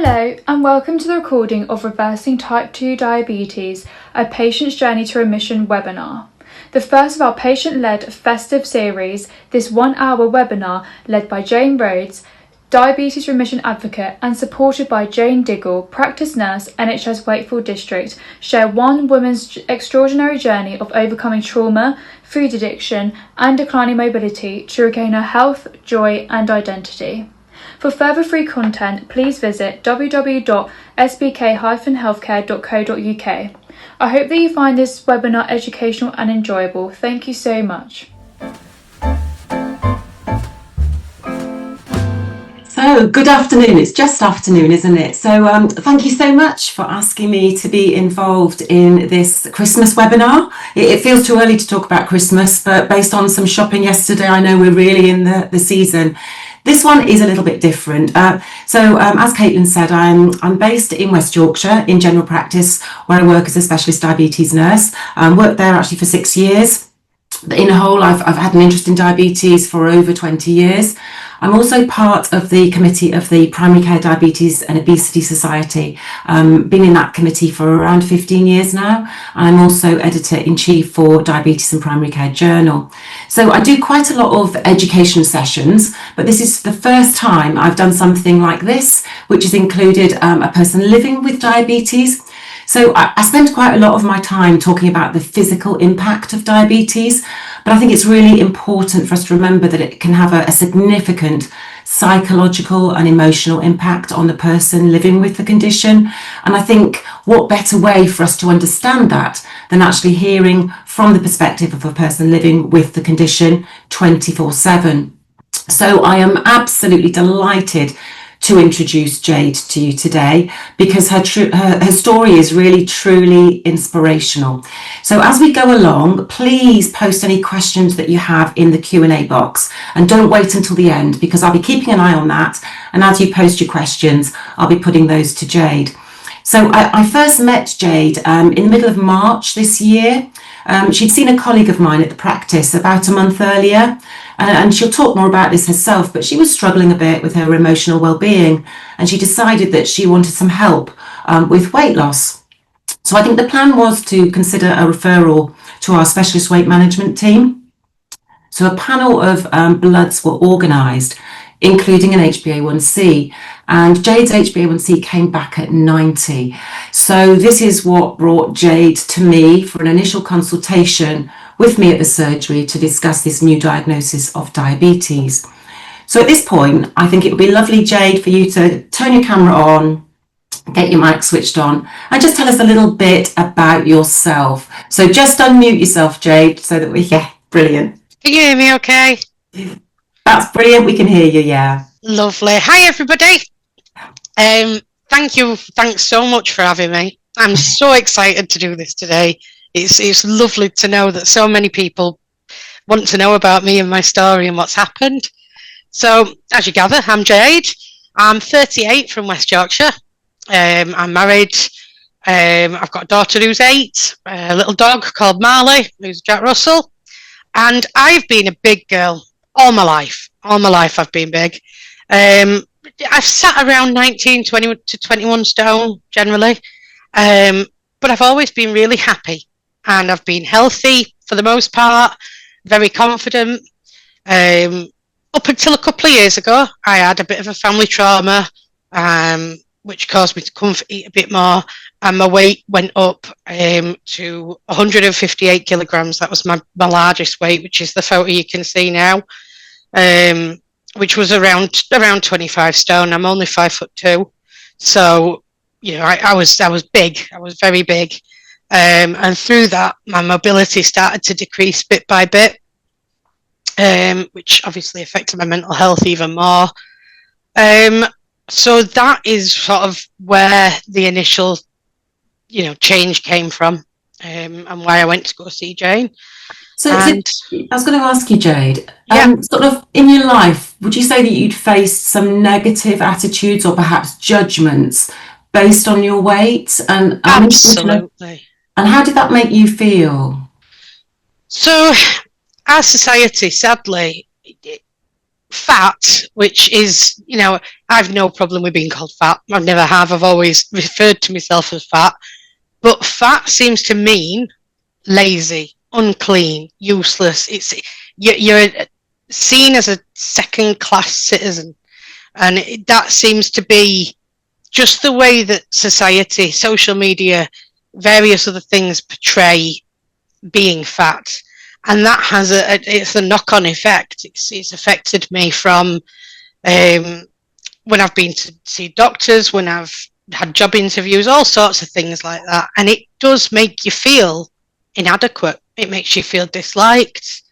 Hello and welcome to the recording of Reversing Type 2 Diabetes, a Patient's Journey to Remission webinar. The first of our patient-led festive series, this 1-hour webinar led by Jade Rhodes, Diabetes Remission Advocate and supported by Jane Diggle, practice nurse, NHS Wakefield District, share one woman's extraordinary journey of overcoming trauma, food addiction and declining mobility to regain her health, joy and identity. For further free content, please visit www.sbk-healthcare.co.uk. I hope that you find this webinar educational and enjoyable. Thank you so much. So, good afternoon. It's just afternoon, isn't it? So thank you so much for asking me to be involved in this Christmas webinar. It feels too early to talk about Christmas, but based on some shopping yesterday, I know we're really in the season. This one is a little bit different. As Caitlin said, I'm based in West Yorkshire in general practice, where I work as a specialist diabetes nurse. Worked there actually for 6 years. In a whole, I've had an interest in diabetes for over 20 years. I'm also part of the committee of the Primary Care Diabetes and Obesity Society. Been in that committee for around 15 years now. And I'm also editor-in-chief for Diabetes and Primary Care Journal. So I do quite a lot of education sessions, but this is the first time I've done something like this, which has included a person living with diabetes. So I spend quite a lot of my time talking about the physical impact of diabetes, but I think it's really important for us to remember that it can have a significant psychological and emotional impact on the person living with the condition. And I think what better way for us to understand that than actually hearing from the perspective of a person living with the condition 24/7. So I am absolutely delighted to introduce Jade to you today because her story is really truly inspirational. So as we go along, please post any questions that you have in the Q&A box and don't wait until the end because I'll be keeping an eye on that, and as you post your questions I'll be putting those to Jade. So I first met Jade in the middle of March this year. She'd seen a colleague of mine at the practice about a month earlier, and she'll talk more about this herself, but she was struggling a bit with her emotional well-being, and she decided that she wanted some help with weight loss. So I think the plan was to consider a referral to our specialist weight management team. So a panel of bloods were organised, including an HbA1c, and Jade's HbA1c came back at 90. So this is what brought Jade to me for an initial consultation with me at the surgery to discuss this new diagnosis of diabetes. So at this point, I think it would be lovely, Jade, for you to turn your camera on, get your mic switched on, and just tell us a little bit about yourself. So just unmute yourself, Jade, so that brilliant. Can you hear me okay? That's brilliant, we can hear you, yeah. Lovely. Hi, everybody. Thanks so much for having me. I'm so excited to do this today. It's lovely to know that so many people want to know about me and my story and what's happened. So, as you gather, I'm Jade. I'm 38 from West Yorkshire. I'm married. I've got a daughter who's 8, a little dog called Marley, who's Jack Russell. And I've been a big girl all my life. All my life I've been big. I've sat around 19, 20 to 21 stone generally. But I've always been really happy. And I've been healthy for the most part, very confident. Up until a couple of years ago, I had a bit of a family trauma, which caused me to come eat a bit more, and my weight went up to 158 kilograms. That was my largest weight, which is the photo you can see now, which was around 25 stone. I'm only 5'2", so you know I was big. I was very big. And through that, my mobility started to decrease bit by bit, which obviously affected my mental health even more. So that is sort of where the initial, change came from, and why I went to go see Jane. So I was going to ask you, Jade, yeah. Sort of in your life, would you say that you'd faced some negative attitudes or perhaps judgments based on your weight? And absolutely. And how did that make you feel? So our society, sadly, fat, which is, I've no problem with being called fat. I never have. I've always referred to myself as fat. But fat seems to mean lazy, unclean, useless. You're seen as a second-class citizen, and that seems to be just the way that society, social media, various other things portray being fat. And that has it's a knock-on effect. It's affected me from when I've been to see doctors, when I've had job interviews, all sorts of things like that. And it does make you feel inadequate. It makes you feel disliked.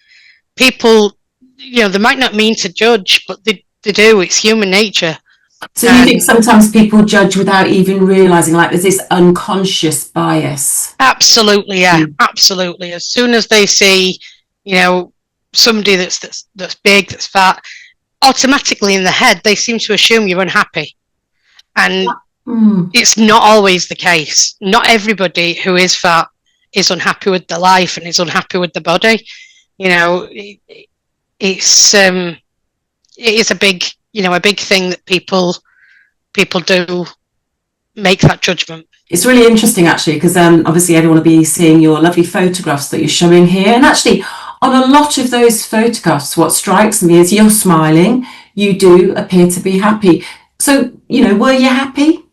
People, they might not mean to judge, but they do. It's human nature. So you think sometimes people judge without even realising, like there's this unconscious bias? Absolutely, yeah, absolutely. As soon as they see, somebody that's big, that's fat, automatically in the head, they seem to assume you're unhappy. And it's not always the case. Not everybody who is fat is unhappy with their life and is unhappy with the body. It is a big thing that people do make that judgment. It's really interesting, actually, because obviously everyone will be seeing your lovely photographs that you're showing here. And actually, on a lot of those photographs, what strikes me is you're smiling. You do appear to be happy. So, were you happy?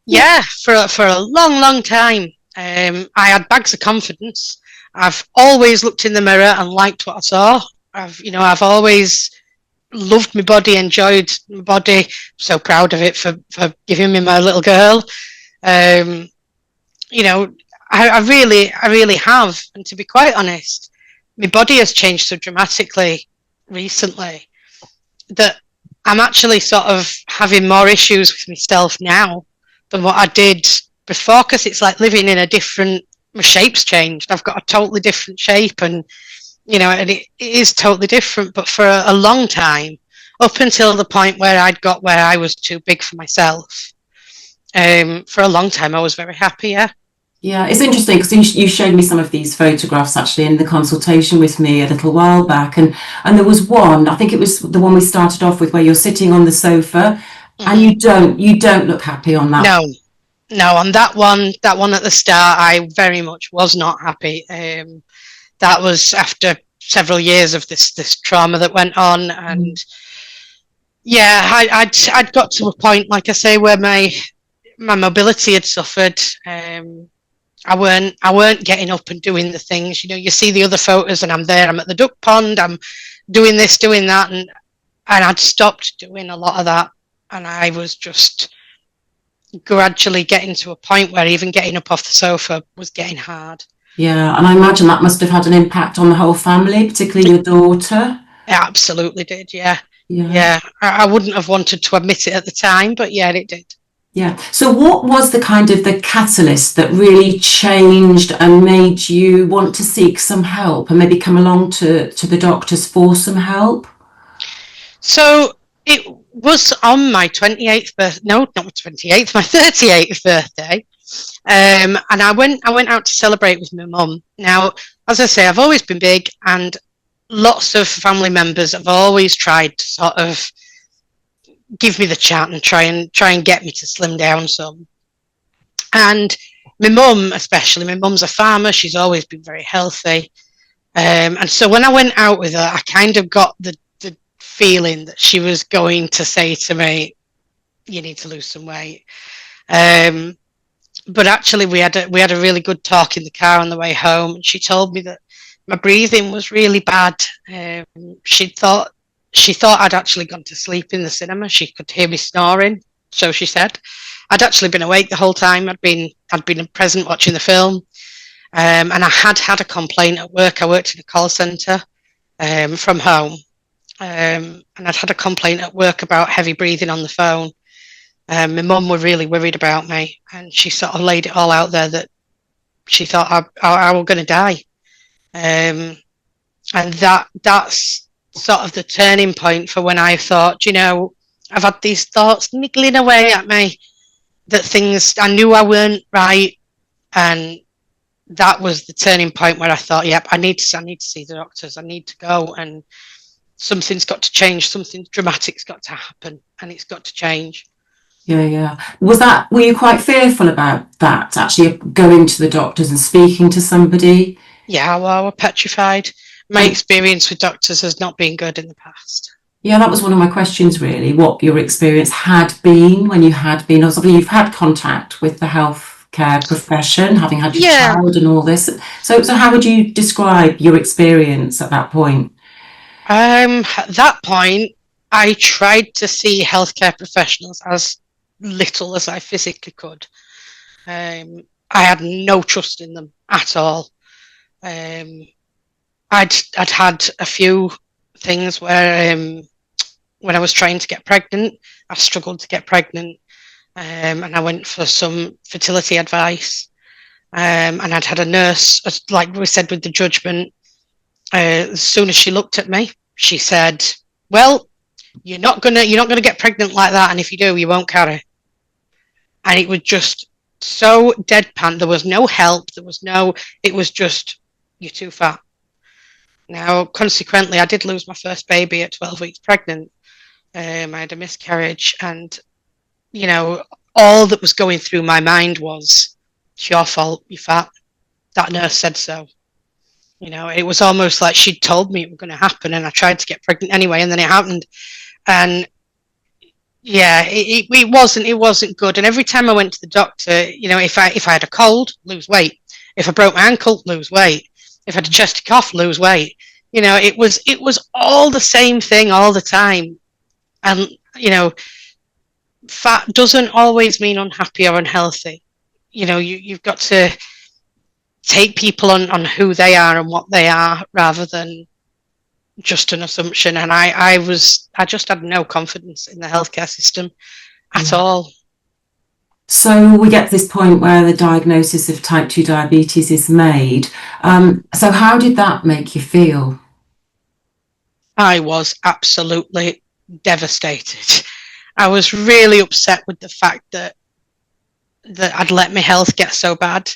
Yeah, for a long, long time. I had bags of confidence. I've always looked in the mirror and liked what I saw. I've always loved my body, enjoyed my body. So proud of it for giving me my little girl. I really have. And to be quite honest, my body has changed so dramatically recently that I'm actually sort of having more issues with myself now than what I did before, because it's like living in my shape's changed. I've got a totally different shape, and and it is totally different. But for a long time, up until the point where I was too big for myself, for a long time I was very happy. Yeah, it's interesting because you showed me some of these photographs actually in the consultation with me a little while back, and there was one, I think it was the one we started off with, where you're sitting on the sofa, and you don't look happy on that. No, on that one at the start, I very much was not happy. That was after several years of this trauma that went on, and I'd got to a point, like I say, where my mobility had suffered. I weren't getting up and doing the things. You see the other photos, and I'm at the duck pond, I'm doing this, doing that, and I'd stopped doing a lot of that, and I was just gradually getting to a point where even getting up off the sofa was getting hard. Yeah, and I imagine that must have had an impact on the whole family, particularly your daughter. It absolutely did, yeah. I wouldn't have wanted to admit it at the time, but yeah, it did. Yeah. So what was the catalyst that really changed and made you want to seek some help and maybe come along to the doctors for some help? So it was on my 28th birthday. No, not my 28th, my 38th birthday. And I went out to celebrate with my mum. Now, as I say, I've always been big, and lots of family members have always tried to sort of give me the chat and try and get me to slim down some. And my mum, especially, my mum's a farmer. She's always been very healthy. And so when I went out with her, I kind of got the feeling that she was going to say to me, you need to lose some weight. But actually we had a really good talk in the car on the way home, and she told me that my breathing was really bad. She thought I'd actually gone to sleep in the cinema. She could hear me snoring, so she said. I'd actually been awake the whole time. I'd been present watching the film, and I had a complaint at work. I worked in a call centre from home, and I'd had a complaint at work about heavy breathing on the phone. My mum was really worried about me, and she sort of laid it all out there that she thought I was going to die, and that's sort of the turning point for when I thought, I've had these thoughts niggling away at me, that things I knew I weren't right, and that was the turning point where I thought, yep, I need to see the doctors. I need to go, and something's got to change, something dramatic's got to happen, and it's got to change. Yeah. Were you quite fearful about that, actually going to the doctors and speaking to somebody? Yeah, well, we're petrified. My experience with doctors has not been good in the past. Yeah, that was one of my questions, really, what your experience had been when you had been, obviously you've had contact with the healthcare profession, having had your child and all this. So how would you describe your experience at that point? At that point, I tried to see healthcare professionals as little as I physically could. I had no trust in them at all. I'd had a few things where when I was trying to get pregnant, I struggled to get pregnant, and I went for some fertility advice. And I'd had a nurse, like we said with the judgment. As soon as she looked at me, she said, "Well, you're not gonna get pregnant like that, and if you do, you won't carry." And it was just so deadpan. There was no help. It was just, "You're too fat." Now, consequently, I did lose my first baby at 12 weeks pregnant. I had a miscarriage, and all that was going through my mind was, "It's your fault. You're fat. That nurse said so." It was almost like she'd told me it was going to happen, and I tried to get pregnant anyway, and then it happened. And yeah, it wasn't good. And every time I went to the doctor, if I had a cold, lose weight. If I broke my ankle, lose weight. If I had a chesty cough, lose weight. It was all the same thing all the time. And fat doesn't always mean unhappy or unhealthy. You've got to take people on who they are and what they are, rather than just an assumption. And I just had no confidence in the healthcare system at all. So we get to this point where the diagnosis of type 2 diabetes is made. So how did that make you feel? I was absolutely devastated. I was really upset with the fact that I'd let my health get so bad.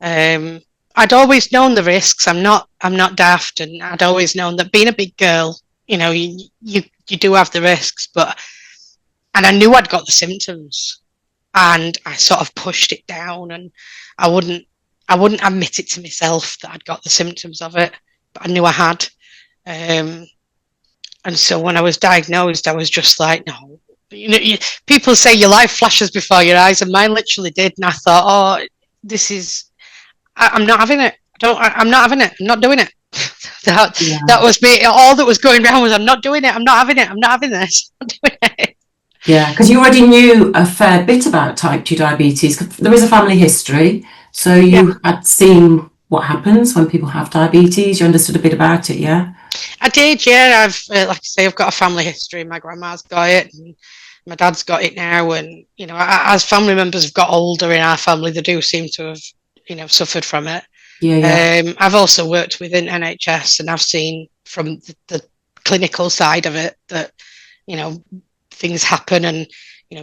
I'd always known the risks. I'm not daft, and I'd always known that being a big girl, you do have the risks, and I knew I'd got the symptoms, and I sort of pushed it down, and I wouldn't admit it to myself that I'd got the symptoms of it, but I knew I had. And so when I was diagnosed, I was just like, no. People say your life flashes before your eyes, and mine literally did. And I thought, I'm not having it. I'm not having it. I'm not doing it. That was me. All that was going around was, I'm not doing it. I'm not having it. I'm not having this. I'm not doing it. Yeah, because you already knew a fair bit about type 2 diabetes. There is a family history. So you had seen what happens when people have diabetes. You understood a bit about it, yeah? I did, yeah. Like I say, I've got a family history. My grandma's got it, and my dad's got it now. And as family members have got older in our family, they do seem to have suffered from it. Yeah. I've also worked within NHS, and I've seen from the clinical side of it that things happen, and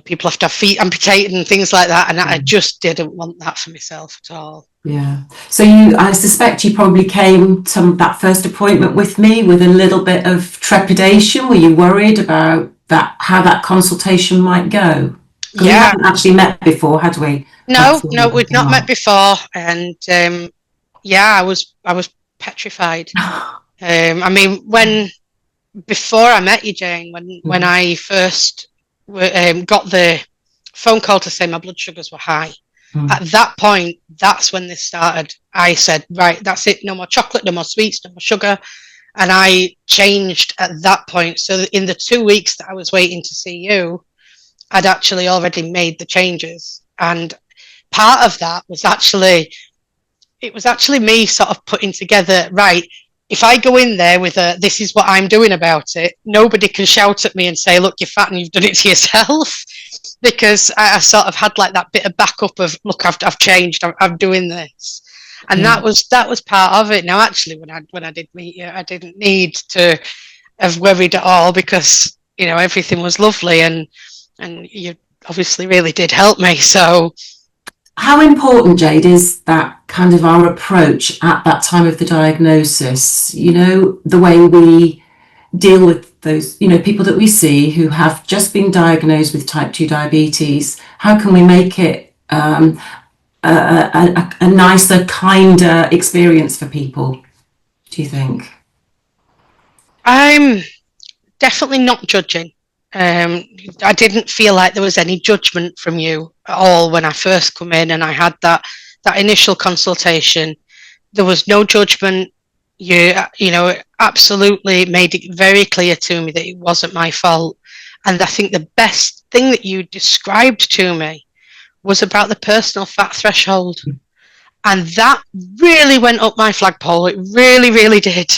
people have to have feet amputated and things like that, and I just didn't want that for myself at all. Yeah. So I suspect you probably came to that first appointment with me with a little bit of trepidation. Were you worried about how that consultation might go? Yeah. We haven't actually met before, had we? No, we'd not met before, and I was petrified. I mean, before I met you, Jane, when I first got the phone call to say my blood sugars were high, at that point, that's when this started. I said, right, that's it, no more chocolate, no more sweets, no more sugar. And I changed at that point. So in the 2 weeks that I was waiting to see you, I'd actually already made the changes. And part of that was actually me sort of putting together, right, if I go in there with this is what I'm doing about it, nobody can shout at me and say, look, you're fat and you've done it to yourself. Because I sort of had like that bit of backup of, look, I've changed, I'm doing this. And that was part of it. Now, actually, when I did meet you, I didn't need to have worried at all, because, everything was lovely, and you obviously really did help me. So how important, Jade, is that kind of our approach at that time of the diagnosis? The way we deal with those, people that we see who have just been diagnosed with type 2 diabetes? How can we make it a nicer, kinder experience for people, do you think? I'm definitely not judging. I didn't feel like there was any judgment from you at all when I first come in and I had that initial consultation. There was no judgment. You absolutely made it very clear to me that it wasn't my fault. And I think the best thing that you described to me was about the personal fat threshold. And that really went up my flagpole. It really, really did.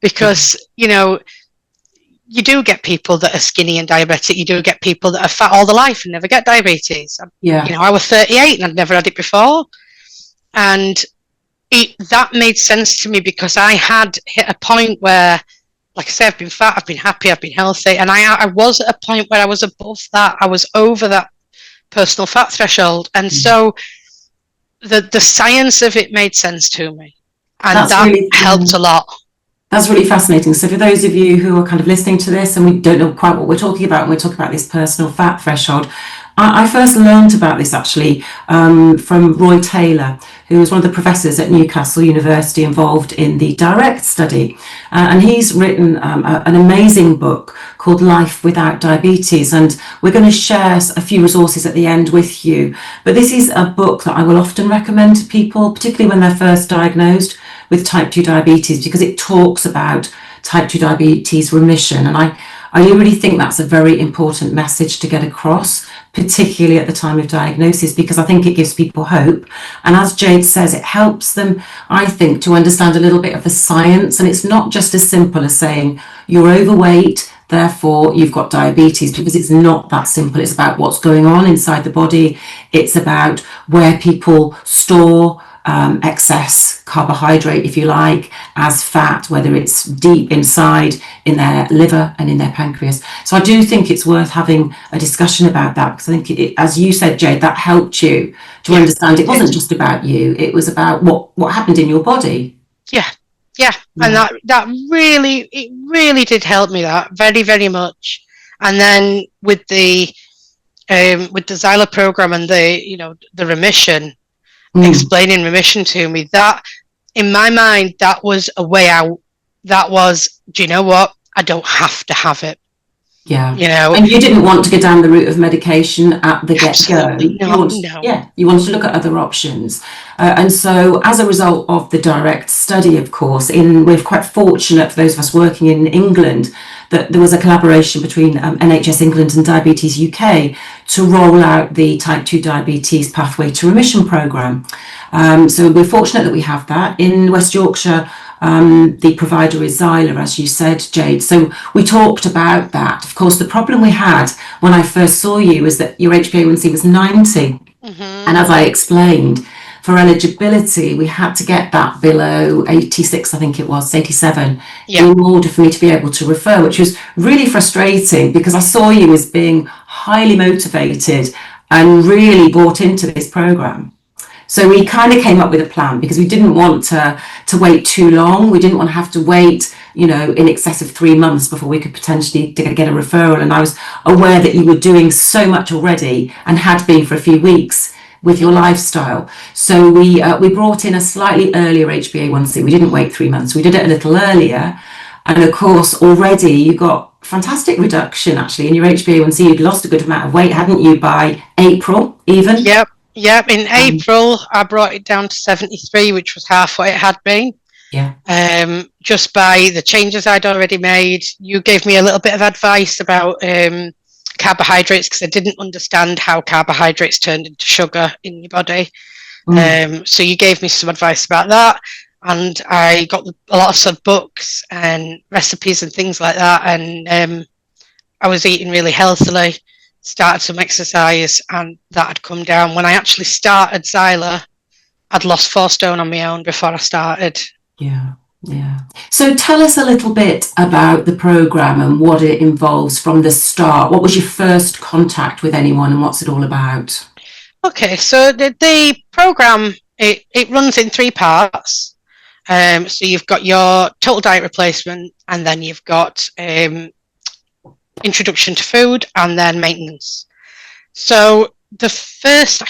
Because, you do get people that are skinny and diabetic. You do get people that are fat all their life and never get diabetes. Yeah. I was 38 and I'd never had it before. And that made sense to me because I had hit a point where, like I say, I've been fat, I've been happy, I've been healthy. And I was at a point where I was above that. I was over that personal fat threshold. And so the science of it made sense to me. And that really helped a lot. That's really fascinating. So for those of you who are kind of listening to this and we don't know quite what we're talking about when we're talking about this personal fat threshold, I first learned about this actually from Roy Taylor, who was one of the professors at Newcastle University involved in the DIRECT study. And he's written an amazing book called Life Without Diabetes. And we're going to share a few resources at the end with you. But this is a book that I will often recommend to people, particularly when they're first diagnosed with type 2 diabetes, because it talks about type 2 diabetes remission. And I really think that's a very important message to get across, particularly at the time of diagnosis, because I think it gives people hope. And as Jade says, it helps them, I think, to understand a little bit of the science. And it's not just as simple as saying you're overweight, therefore you've got diabetes, because it's not that simple. It's about what's going on inside the body. It's about where people store excess carbohydrate, if you like, as fat, whether it's deep inside in their liver and in their pancreas. So I do think it's worth having a discussion about that, because I think, as you said, Jade, that helped you to understand it wasn't just about you, it was about what happened in your body. Yeah. And that really did help me, that very, very much. And then with the Xyla program and the remission, explaining remission to me, that in my mind, that was a way out. That was, do you know what? I don't have to have it. Yeah. And you didn't want to go down the route of medication at the get-go. No. You wanted to look at other options. And so as a result of the DIRECT study, of course, we're quite fortunate, for those of us working in England, that there was a collaboration between NHS England and Diabetes UK to roll out the type 2 diabetes pathway to remission programme. So we're fortunate that we have that. In West Yorkshire, the provider is Xyla, as you said, Jade. So we talked about that. Of course, the problem we had when I first saw you was that your HbA1c was 90. And as I explained, for eligibility, we had to get that below 86, I think it was, 87, in order for me to be able to refer, which was really frustrating because I saw you as being highly motivated and really bought into this programme. So we kind of came up with a plan because we didn't want to wait too long. We didn't want to have to wait, in excess of 3 months before we could potentially get a referral. And I was aware that you were doing so much already and had been for a few weeks with your lifestyle. So we brought in a slightly earlier HbA1c. We didn't wait 3 months. We did it a little earlier. And of course, already you got fantastic reduction actually in your HbA1c. You'd lost a good amount of weight, hadn't you, by April even? Yep. In April, I brought it down to 73, which was half what it had been. Yeah. Just by the changes I'd already made. You gave me a little bit of advice about carbohydrates because I didn't understand how carbohydrates turned into sugar in your body. So you gave me some advice about that. And I got a lot of books and recipes and things like that. And I was eating really healthily. Started some exercise and that had come down. When I actually started Xyla, I'd lost 4 stone on my own before I started. Yeah. So tell us a little bit about the programme and what it involves from the start. What was your first contact with anyone and what's it all about? Okay, so the programme, it runs in 3 parts. So you've got your total diet replacement, and then you've got introduction to food, and then maintenance. So the first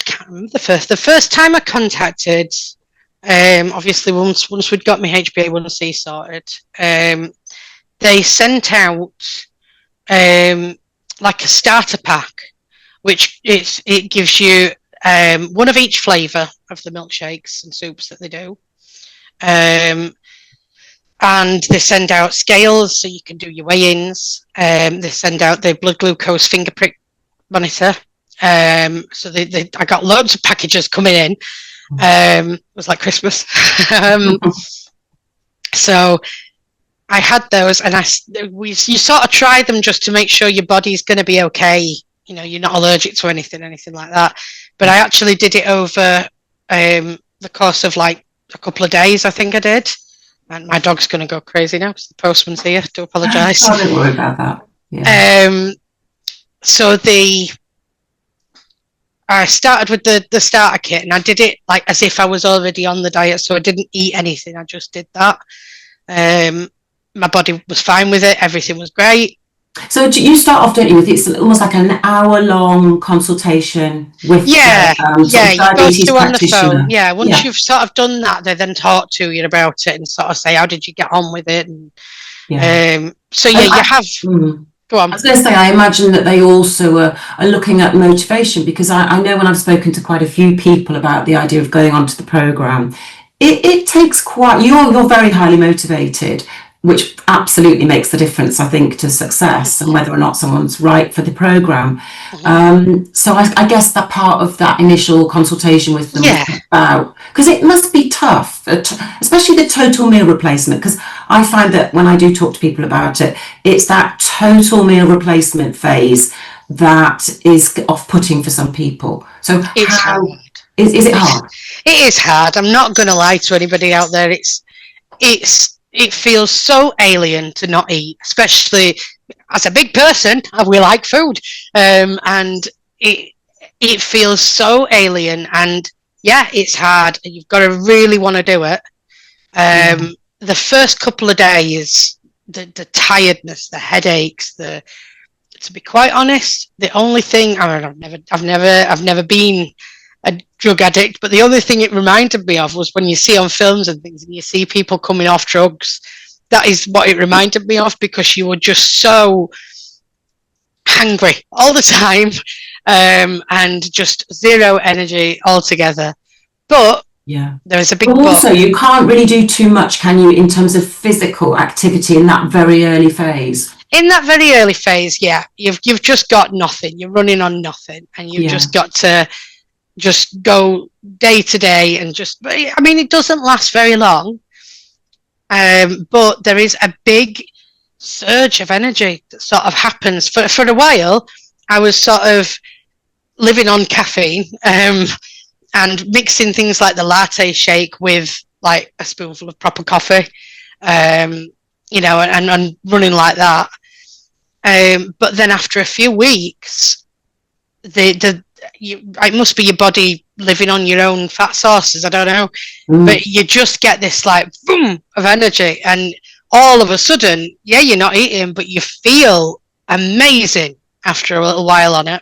time I contacted, obviously once we'd got my HbA1c sorted, they sent out like a starter pack, which it gives you one of each flavour of the milkshakes and soups that they do. And they send out scales so you can do your weigh-ins. They send out the blood glucose finger prick monitor. So I got loads of packages coming in. It was like Christmas. So I had those, and you sort of try them just to make sure your body's going to be okay. You know, you're not allergic to anything like that. But I actually did it over the course of like a couple of days, I think I did. And my dog's going to go crazy now because the postman's here. Do apologise. Oh, don't worry about that. Yeah. So I started with the starter kit, and I did it like as if I was already on the diet. So I didn't eat anything. I just did that. My body was fine with it. Everything was great. So you start off, don't you, with it's almost like an hour-long consultation with you go through on the phone. Yeah, once you've sort of done that, they then talk to you about it and sort of say, how did you get on with it? And you have... Go on. I was going to say, I imagine that they also are looking at motivation, because I know when I've spoken to quite a few people about the idea of going onto the programme, it takes quite... You're very highly motivated, which absolutely makes the difference, I think, to success and whether or not someone's right for the programme. So I guess that part of that initial consultation with them was about, because it must be tough, especially the total meal replacement, because I find that when I do talk to people about it, it's that total meal replacement phase that is off-putting for some people. So it's hard. Is it hard? It is hard. I'm not going to lie to anybody out there. It feels so alien to not eat, especially as a big person. We like food, and it feels so alien. And it's hard. You've got to really want to do it. The first couple of days, the tiredness, the headaches, to be quite honest, the only thing I've never been a drug addict, but the only thing it reminded me of was when you see on films and things and you see people coming off drugs, that is what it reminded me of, because you were just so hungry all the time, and just zero energy altogether. But there is a big but also you can't really do too much, can you, in terms of physical activity in that very early phase? In that very early phase, you've just got nothing. You're running on nothing, and you've just got to just go day to day, and it doesn't last very long, but there is a big surge of energy that sort of happens. For a while, I was sort of living on caffeine, and mixing things like the latte shake with like a spoonful of proper coffee, and running like that. But then after a few weeks, it must be your body living on your own fat sources, I don't know, but you just get this like boom of energy, and all of a sudden you're not eating, but you feel amazing after a little while on it.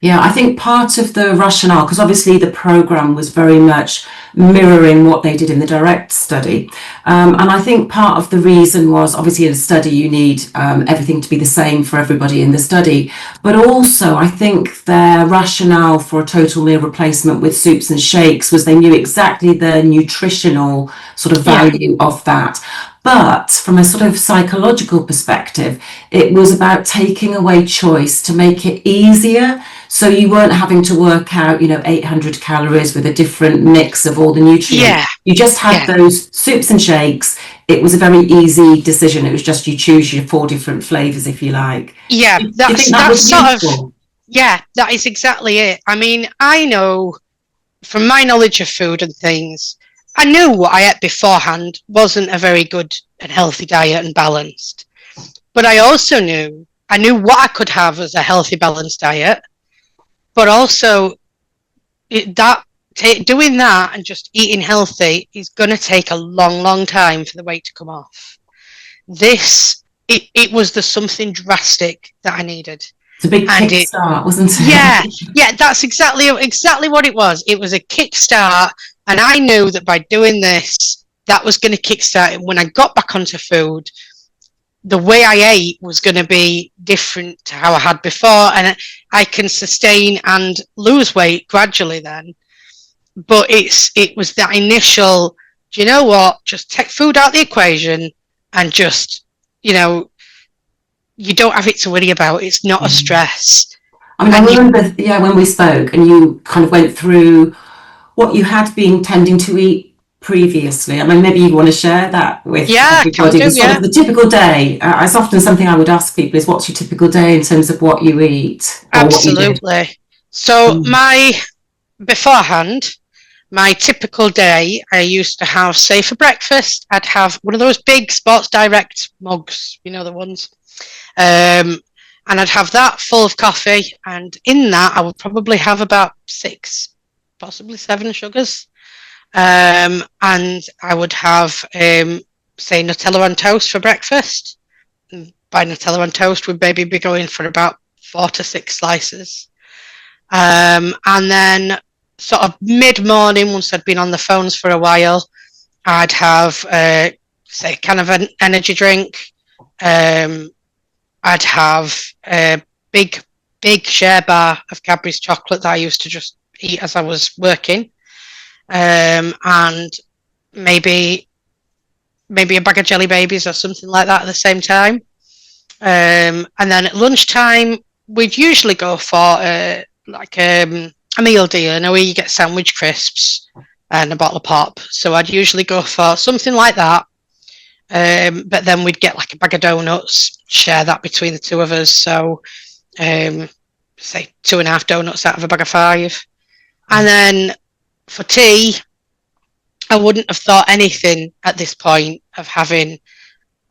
I think part of the rationale, because obviously the programme was very much mirroring what they did in the direct study, and I think part of the reason was, obviously in a study you need everything to be the same for everybody in the study, but also I think their rationale for a total meal replacement with soups and shakes was they knew exactly the nutritional sort of value of that. But from a sort of psychological perspective, it was about taking away choice to make it easier. So you weren't having to work out, 800 calories with a different mix of all the nutrients. You just had those soups and shakes. It was a very easy decision. It was just you choose your 4 different flavours, if you like. That is exactly it. I mean, I know from my knowledge of food and things, I knew what I ate beforehand wasn't a very good and healthy diet and balanced. But I also knew what I could have as a healthy, balanced diet. But also that doing that and just eating healthy is going to take a long time for the weight to come off. It was the something drastic that I needed. It's a big kickstart, wasn't it? Yeah, that's exactly what it was. It was a kickstart, and I knew that by doing this, that was going to kickstart it. When I got back onto food, the way I ate was going to be different to how I had before, and I can sustain and lose weight gradually then. But it was that initial, do you know what? Just take food out of the equation and just, you don't have it to worry about. It's not a stress. I mean, I remember, when we spoke and you kind of went through what you had been tending to eat previously. I mean, maybe you want to share that with everybody. Sort of the typical day. It's often something I would ask people is, what's your typical day in terms of what you eat? Absolutely. So beforehand, my typical day, I used to have, say for breakfast, I'd have one of those big Sports Direct mugs, the ones. And I'd have that full of coffee, and in that I would probably have about 6, possibly 7 sugars. And I would have, say, Nutella on toast for breakfast. And by Nutella on toast would maybe be going for about 4 to 6 slices. And then sort of mid-morning, once I'd been on the phones for a while, I'd have, say, kind of an energy drink. I'd have a big share bar of Cadbury's chocolate that I used to just eat as I was working. And maybe a bag of Jelly Babies or something like that at the same time. And then at lunchtime, we'd usually go for a meal deal, where you get sandwich crisps and a bottle of pop. So I'd usually go for something like that. But then we'd get like a bag of donuts, share that between the two of us. So, say 2.5 donuts out of a bag of 5. And then for tea, I wouldn't have thought anything at this point of having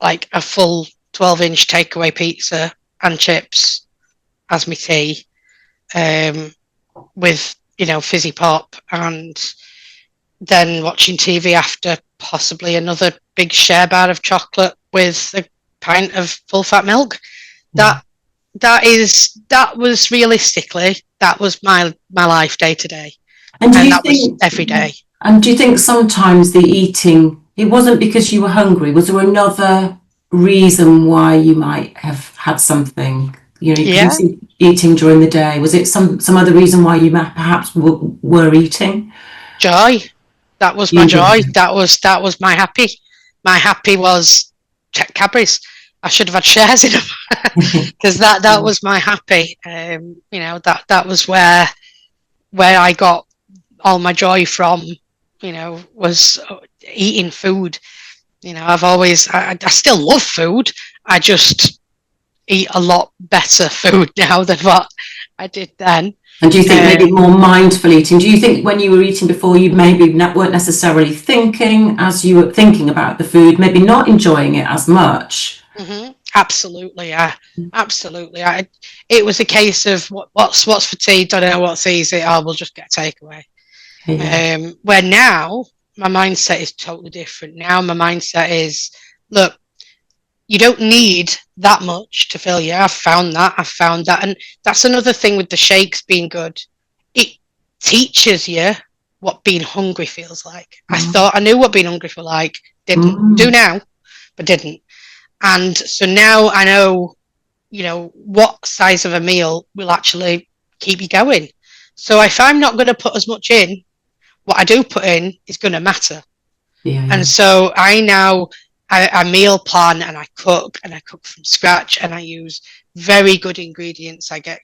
like a full 12-inch takeaway pizza and chips as my tea, with, fizzy pop, and then watching TV after, possibly another big share bar of chocolate with a pint of full fat milk. That was realistically, that was my life day to day. And that was every day. And do you think sometimes the eating, it wasn't because you were hungry? Was there another reason why you might have had something? You see eating during the day. Was it some other reason why you perhaps were eating? Joy. That was my joy. That was my happy. My happy was Cadbury's. I should have had shares in them, because that was my happy. That was where I got all my joy from. Was eating food. I still love food. I just eat a lot better food now than what I did then. And do you think maybe more mindful eating? Do you think when you were eating before, you maybe weren't necessarily thinking as you were thinking about the food, maybe not enjoying it as much? Mm-hmm. Absolutely, yeah, absolutely. It was a case of what's for tea. Don't know what's easy. We'll just get a takeaway. Yeah. Where now my mindset is totally different. Now my mindset is, look, you don't need that much to fill you. I've found that. And that's another thing with the shakes being good. It teaches you what being hungry feels like. I thought I knew what being hungry felt like. Didn't. Do now, but didn't. And so now I know, what size of a meal will actually keep you going. So if I'm not going to put as much in, what I do put in is going to matter. Yeah. And so I meal plan, and I cook from scratch, and I use very good ingredients. I get,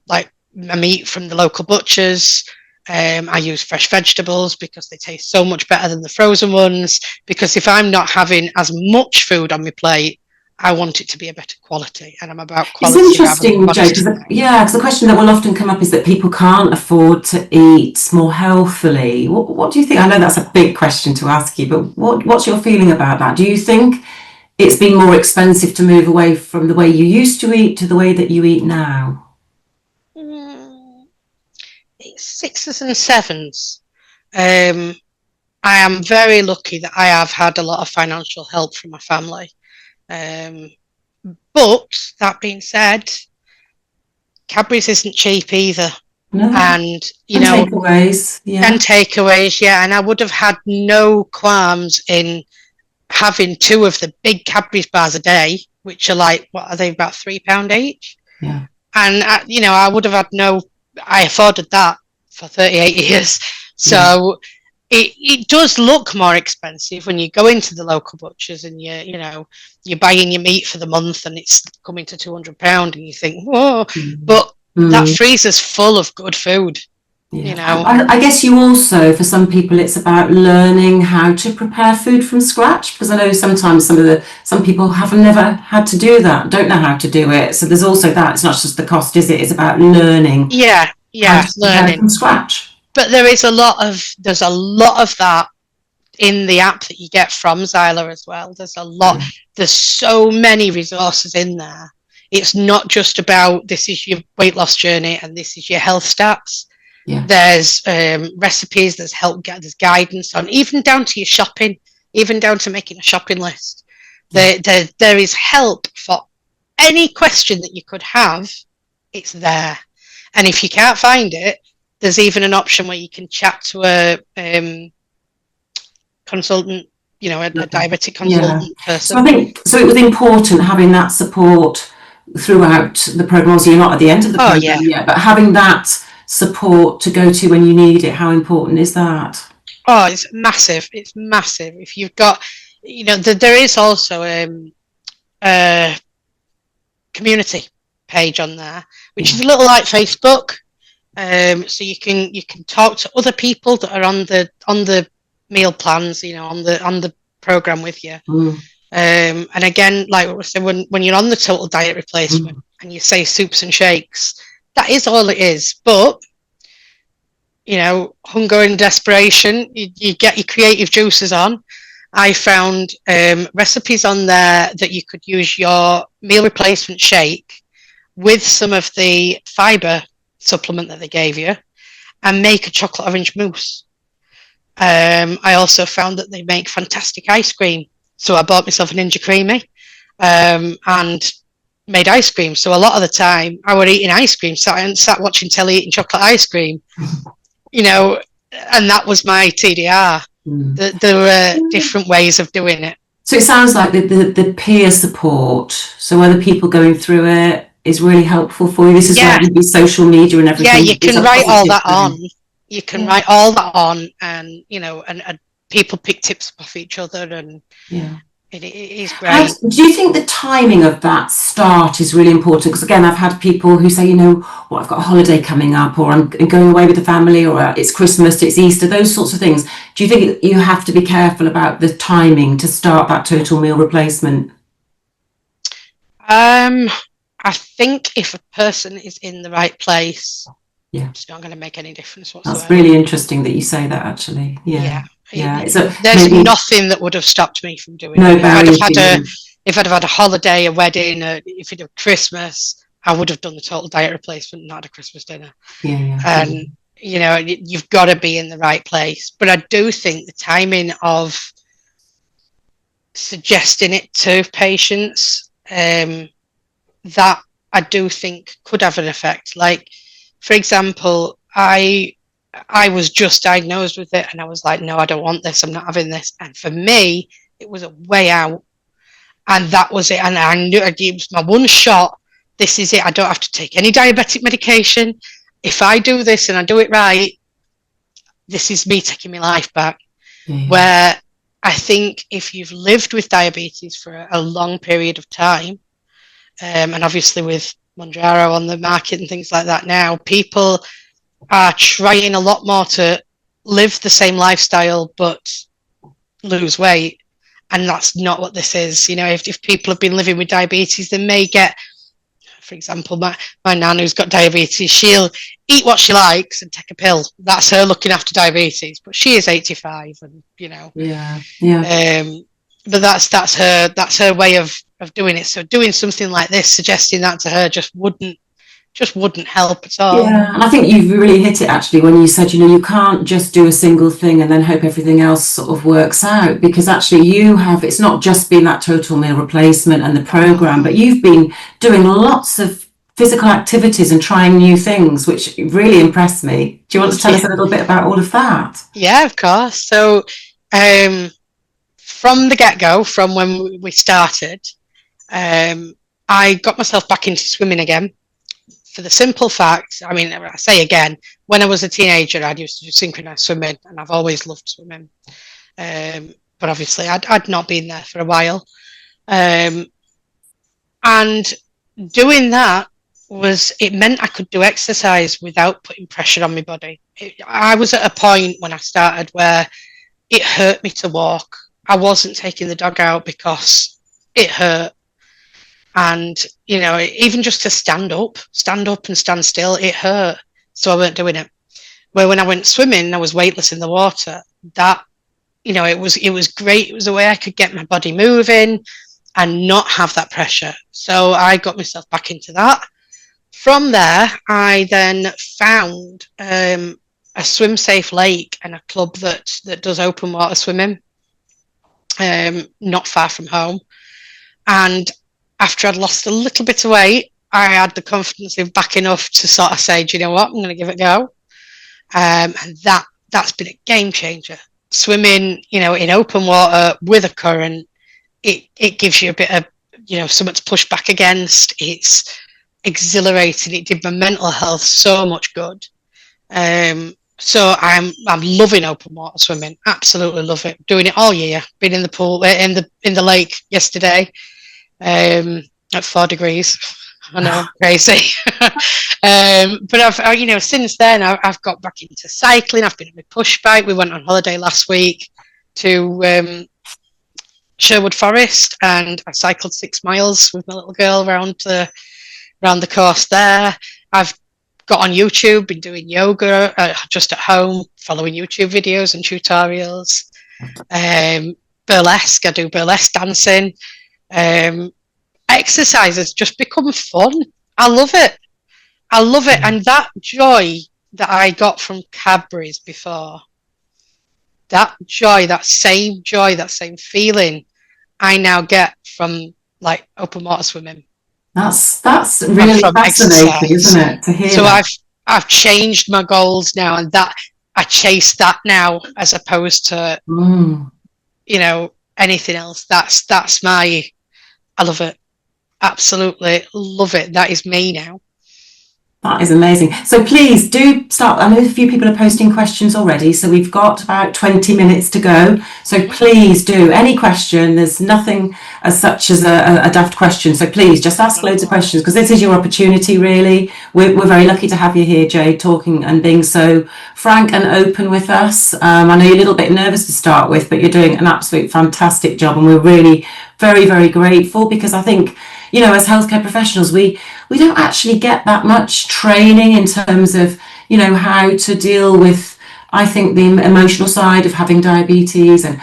like my meat from the local butchers. I use fresh vegetables because they taste so much better than the frozen ones. Because if I'm not having as much food on my plate, I want it to be a better quality, and I'm about quality. It's interesting, Jade, because the question that will often come up is that people can't afford to eat more healthily. What do you think? I know that's a big question to ask you, but what's your feeling about that? Do you think it's been more expensive to move away from the way you used to eat to the way that you eat now? sixes and sevens. I am very lucky that I have had a lot of financial help from my family. But that being said, Cadbury's isn't cheap either. No. And takeaways, yeah, and I would have had no qualms in having 2 of the big Cadbury's bars a day, which are like, what are they, about £3 each? Yeah. And I would have had I afforded that for 38 years. So it does look more expensive when you go into the local butchers and you're buying your meat for the month and it's coming to £200 and you think, whoa, but that freezer's full of good food. I guess you also, for some people, it's about learning how to prepare food from scratch, because I know sometimes some people have never had to do that, don't know how to do it. So there's also that. It's not just the cost, is it? It's about learning. Yeah, learning from scratch. But there's a lot of that in the app that you get from Xyla as well. There's a lot. There's so many resources in there. It's not just about this is your weight loss journey and this is your health stats. Yeah. There's recipes, there's there's guidance on, even down to your shopping, even down to making a shopping list. There is help for any question that you could have. It's there. And if you can't find it, there's even an option where you can chat to a consultant, a diabetic consultant person. So I think it was important having that support throughout the program. So you're not at the end of the program yet, but having that support to go to when you need it, how important is that? Oh, it's massive. It's massive. If you've got, there is also a community page on there, which is a little like Facebook. So you can talk to other people that are on the meal plans, on the program with you. And again, like what we said, when you're on the total diet replacement and you say soups and shakes, that is all it is. But hunger and desperation, you get your creative juices on. I found recipes on there that you could use your meal replacement shake with some of the fibre supplement that they gave you and make a chocolate orange mousse. I also found that they make fantastic ice cream. So I bought myself a Ninja Creamy and made ice cream. So a lot of the time I were eating ice cream, sat watching telly eating chocolate ice cream, and that was my TDR. There were different ways of doing it. So it sounds like the peer support, so other people going through it, is really helpful for you. This is where the social media and everything. Yeah, you can write all that on. You can write all that on, and and people pick tips off each other, and it is great. Do you think the timing of that start is really important? Because again, I've had people who say, I've got a holiday coming up, or I'm going away with the family, or it's Christmas, it's Easter, those sorts of things. Do you think you have to be careful about the timing to start that total meal replacement? I think if a person is in the right place, it's not going to make any difference whatsoever. That's really interesting that you say that, actually. There's nothing that would have stopped me from doing it. If I'd have had a holiday, a wedding, if it was Christmas, I would have done the total diet replacement, not a Christmas dinner. And you've got to be in the right place. But I do think the timing of suggesting it to patients, that I do think could have an effect. Like, for example, I was just diagnosed with it and I was like, no, I don't want this, I'm not having this. And for me, it was a way out. And that was it. And I knew it was my one shot. This is it. I don't have to take any diabetic medication. If I do this and I do it right, this is me taking my life back. Where I think if you've lived with diabetes for a long period of time, and obviously with Mounjaro on the market and things like that now, people are trying a lot more to live the same lifestyle but lose weight, and that's not what this is. If people have been living with diabetes, they may get, for example, my nan who's got diabetes, she'll eat what she likes and take a pill. That's her looking after diabetes, but she is 85, and but that's her way of doing it. So doing something like this, suggesting that to her, just wouldn't just wouldn't help at all. Yeah, and I think you've really hit it actually when you said, you can't just do a single thing and then hope everything else sort of works out, because actually it's not just been that total meal replacement and the program, but you've been doing lots of physical activities and trying new things, which really impressed me. Do you want to tell us a little bit about all of that? Yeah, of course. So from the get-go, from when we started, I got myself back into swimming again. For the simple fact, I mean, I say again, when I was a teenager, I used to do synchronized swimming, and I've always loved swimming. But obviously, I'd not been there for a while. And doing that it meant I could do exercise without putting pressure on my body. I was at a point when I started where it hurt me to walk. I wasn't taking the dog out because it hurt. And, even just to stand up and stand still, it hurt. So I weren't doing it. Where when I went swimming, I was weightless in the water. That, it was great. It was a way I could get my body moving and not have that pressure. So I got myself back into that. From there, I then found a swim safe lake and a club that does open water swimming, not far from home. And after I'd lost a little bit of weight, I had the confidence of back enough to sort of say, do you know what, I'm going to give it a go. And that's been a game changer. Swimming, in open water with a current, it gives you a bit of, something to push back against. It's exhilarating. It did my mental health so much good. So I'm loving open water swimming. Absolutely love it. Doing it all year. Been in the pool, in the lake yesterday. At 4 degrees. I know, crazy. But I've, since then I've got back into cycling. I've been on my push bike. We went on holiday last week to Sherwood Forest, and I cycled 6 miles with my little girl around the course there. I've got on YouTube, been doing yoga just at home, following YouTube videos and tutorials. Burlesque, I do burlesque dancing. Exercise has just become fun. I love it. And that joy that I got from Cadbury's before, that same feeling I now get from like open water swimming. That's really fascinating, exercise. Isn't it, to hear? So I've changed my goals now, and that I chase that now as opposed to anything else. That's my, I love it. Absolutely love it. That is me now. That is amazing. So please do start. I know a few people are posting questions already, so we've got about 20 minutes to go. So please do. Any question, there's nothing as such as a daft question. So please just ask loads of questions, because this is your opportunity, really. We're very lucky to have you here, Jade, talking and being so frank and open with us. I know you're a little bit nervous to start with, but you're doing an absolute fantastic job, and we're really very, very grateful, because I think, as healthcare professionals, we don't actually get that much training in terms of, how to deal with, I think, the emotional side of having diabetes, and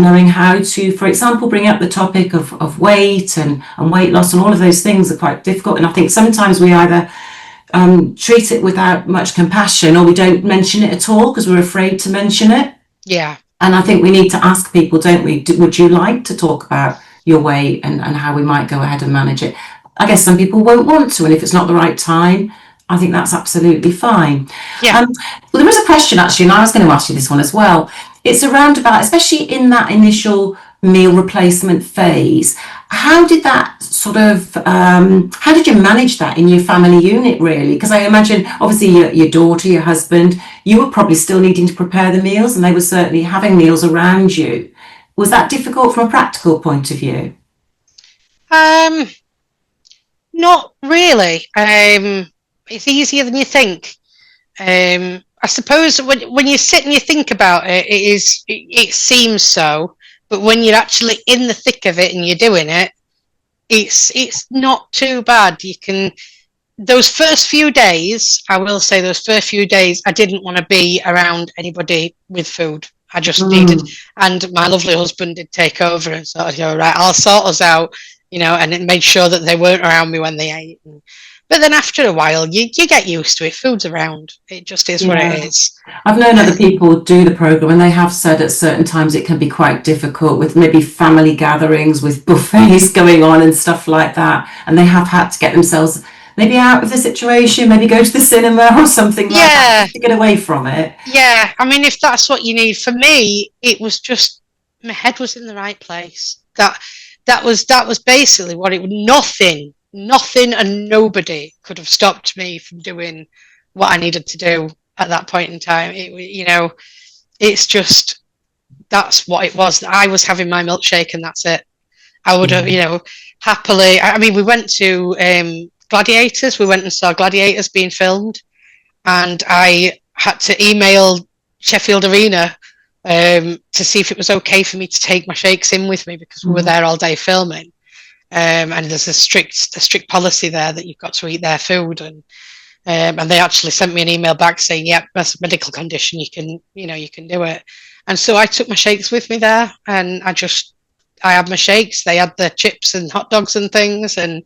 knowing how to, for example, bring up the topic of weight and weight loss, and all of those things are quite difficult. And I think sometimes we either treat it without much compassion, or we don't mention it at all because we're afraid to mention it. Yeah. And I think we need to ask people, don't we, would you like to talk about your weight and how we might go ahead and manage it? I guess some people won't want to, and if it's not the right time, I think that's absolutely fine. Yeah. Well, there is a question actually, and I was going to ask you this one as well. It's around about, especially in that initial meal replacement phase, how did that sort of, how did you manage that in your family unit, really? Because I imagine, obviously, your daughter, your husband, you were probably still needing to prepare the meals, and they were certainly having meals around you. Was that difficult from a practical point of view? Not really. It's easier than you think. I suppose when you sit and you think about it, it seems so. But when you're actually in the thick of it and you're doing it, it's not too bad. Those first few days, I will say, I didn't want to be around anybody with food. I just needed, and my lovely husband did take over and sort of go, right, I'll sort us out. and it made sure that they weren't around me when they ate. But then after a while, you get used to it. Food's around. It just is what it is. I've known other people do the programme, and they have said at certain times it can be quite difficult with maybe family gatherings, with buffets going on and stuff like that. And they have had to get themselves maybe out of the situation, maybe go to the cinema or something like that to get away from it. Yeah, I mean, if that's what you need. For me, it was just my head was in the right place. That was basically what it was. Nothing and nobody could have stopped me from doing what I needed to do at that point in time. It's just, that's what it was. I was having my milkshake and that's it. I would have, happily, I mean, we went to Gladiators. We went and saw Gladiators being filmed, and I had to email Sheffield Arena to see if it was okay for me to take my shakes in with me, because we were there all day filming. And there's a strict policy there that you've got to eat their food, and they actually sent me an email back saying, "Yep, that's a medical condition. You can do it." And so I took my shakes with me there, and I had my shakes. They had the chips and hot dogs and things, and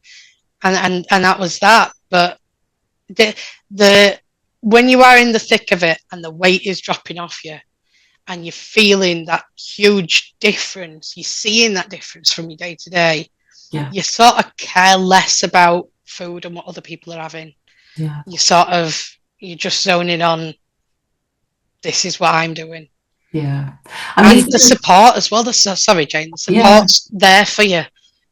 that was that. But the when you are in the thick of it and the weight is dropping off you, and you're feeling that huge difference, you're seeing that difference from your day to day. Yeah. You sort of care less about food and what other people are having. Yeah. You're just zoning on, this is what I'm doing. Yeah. And the support as well. Sorry, Jane, the support's there for you.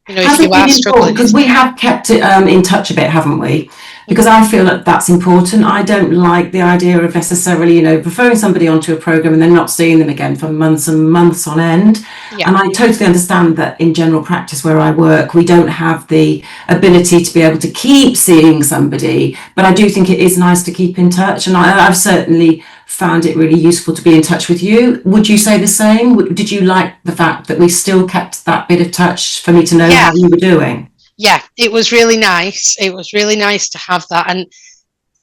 If you are struggling. Because we have kept it in touch a bit, haven't we? Because I feel that that's important. I don't like the idea of necessarily, referring somebody onto a programme and then not seeing them again for months and months on end. Yeah. And I totally understand that in general practice where I work, we don't have the ability to be able to keep seeing somebody. But I do think it is nice to keep in touch. And I've certainly found it really useful to be in touch with you. Would you say the same? Did you like the fact that we still kept that bit of touch for me to know how you were doing? Yeah, it was really nice. It was really nice to have that, and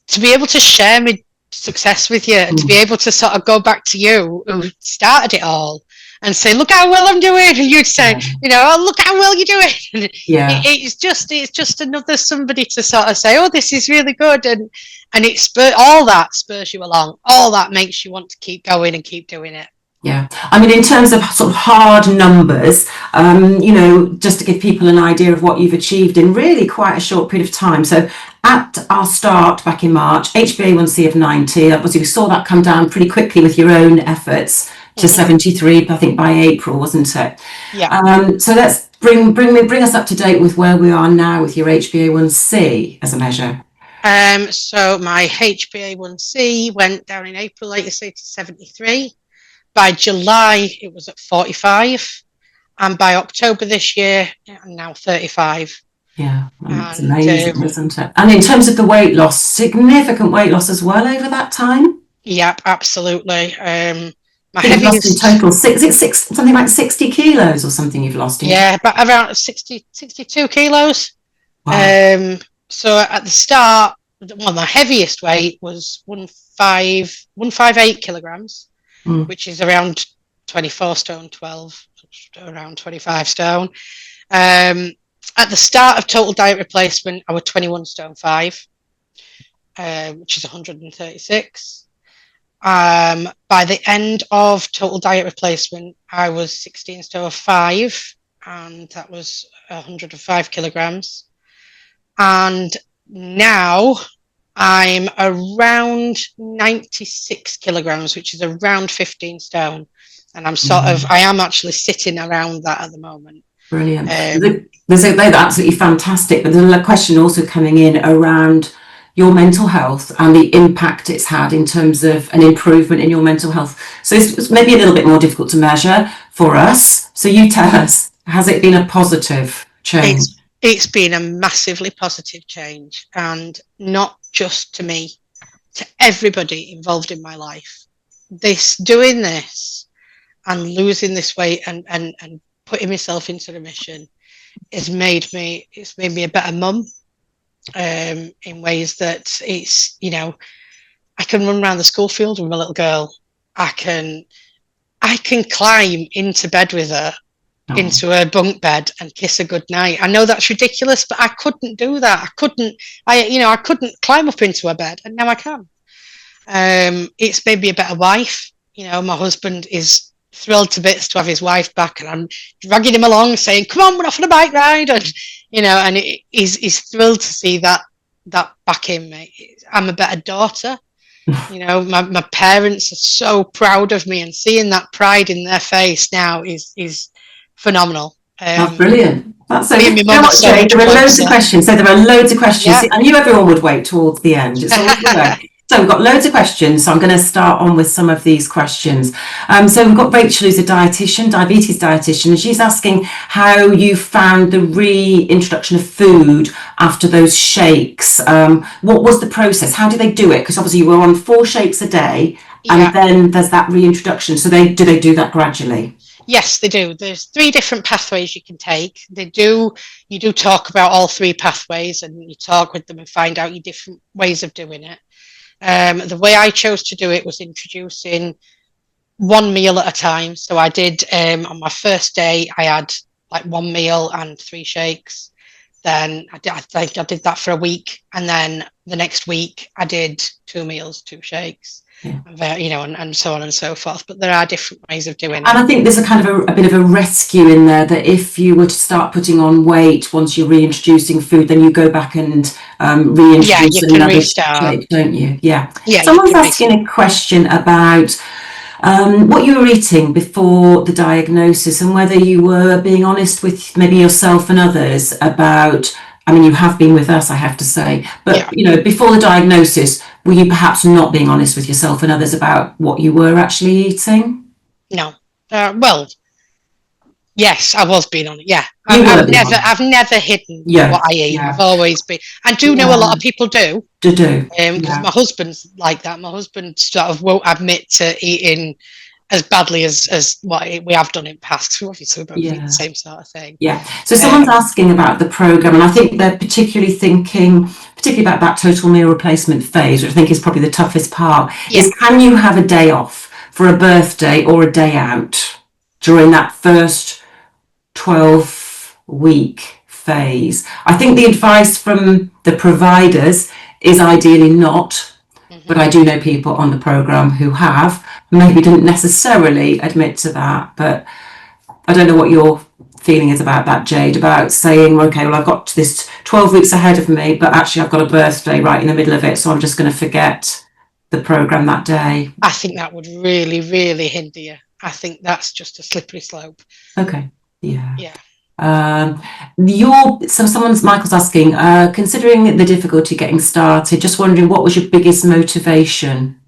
to be able to share my success with you, and to be able to sort of go back to you who started it all and say, look how well I'm doing, and you'd say, oh, look how well you're doing. Yeah, it's just another somebody to sort of say, oh, this is really good, and all that spurs you along. All that makes you want to keep going and keep doing it. Yeah, I mean, in terms of sort of hard numbers, just to give people an idea of what you've achieved in really quite a short period of time. So at our start back in March, HbA1c of 90, obviously we saw that come down pretty quickly with your own efforts to 73, I think by April, wasn't it? Yeah. So let's bring us up to date with where we are now with your HbA1c as a measure. So my HbA1c went down in April, like you say, to 73. By July, it was at 45. And by October this year, I'm now 35. Yeah, that's amazing, isn't it? And in terms of the weight loss, significant weight loss as well over that time? Yep, absolutely. My heaviest lost in total, something like 60 kilos or something you've lost in. Yeah, but around 62 kilos. Wow. So at the start, my heaviest weight was 158 kilograms, which is around 24 stone 12, around 25 stone. At the start of total diet replacement, I was 21 stone 5, which is 136. By the end of total diet replacement, I was 16 stone 5, and that was 105 kilograms. And now I'm around 96 kilograms, which is around 15 stone. And I am actually sitting around that at the moment. Brilliant. They're absolutely fantastic. But there's a question also coming in around your mental health and the impact it's had in terms of an improvement in your mental health. So it's maybe a little bit more difficult to measure for us. So you tell us, has it been a positive change? It's been a massively positive change, and not just to me, to everybody involved in my life. Doing this and losing this weight and putting myself into remission it's made me a better mum, in ways that I can run around the school field with my little girl. I can climb into bed with her Oh. into her bunk bed and kiss her goodnight. I know that's ridiculous, but I couldn't do that. I couldn't climb up into her bed, and now I can. It's made me a better wife. My husband is thrilled to bits to have his wife back, and I'm dragging him along saying, come on, we're off on a bike ride. And he's thrilled to see that back in me. I'm a better daughter. My parents are so proud of me, and seeing that pride in their face now is phenomenal. That's brilliant. That's so. Jade, there are loads of questions. So there are loads of questions. Yeah. See, I knew everyone would wait towards the end. It's always the way. So we've got loads of questions. So I'm going to start on with some of these questions. So we've got Rachel, who's a diabetes dietitian, and she's asking how you found the reintroduction of food after those shakes. What was the process? How did they do it? Because obviously you were on 4 shakes a day, and then there's that reintroduction. So do they do that gradually? Yes, they do. There's 3 different pathways you can take. You do talk about all 3 pathways, and you talk with them and find out your different ways of doing it. The way I chose to do it was introducing 1 meal at a time. So I did, on my first day, I had like 1 meal and 3 shakes. Then I did that for a week. And then the next week I did 2 meals, 2 shakes. Yeah. And so on and so forth. But there are different ways of doing it. And I think there's a kind of a bit of a rescue in there, that if you were to start putting on weight once you're reintroducing food, then you go back and reintroduce another shake, don't you? Yeah. Someone's asking a question about what you were eating before the diagnosis, and whether you were being honest with maybe yourself and others about, I mean, you have been with us, I have to say, but before the diagnosis, were you perhaps not being honest with yourself and others about what you were actually eating? No. Well, yes, I was being honest. Yeah, I've never hidden what I eat. I've always been. I do know a lot of people do. Because my husband's like that. My husband sort of won't admit to eating as badly as what we have done in past. So obviously we're both eating the same sort of thing. Yeah. So someone's asking about the programme, and I think they're particularly about that total meal replacement phase, which I think is probably the toughest part. Is, can you have a day off for a birthday or a day out during that first 12-week phase? I think the advice from the providers is ideally not. But I do know people on the programme who have, maybe didn't necessarily admit to that. But I don't know what your feeling is about that, Jade, about saying, okay, well, I've got this 12 weeks ahead of me, but actually I've got a birthday right in the middle of it, so I'm just going to forget the programme that day. I think that would really, really hinder you. I think that's just a slippery slope. Okay. Yeah. Michael's asking, considering the difficulty getting started, just wondering, what was your biggest motivation?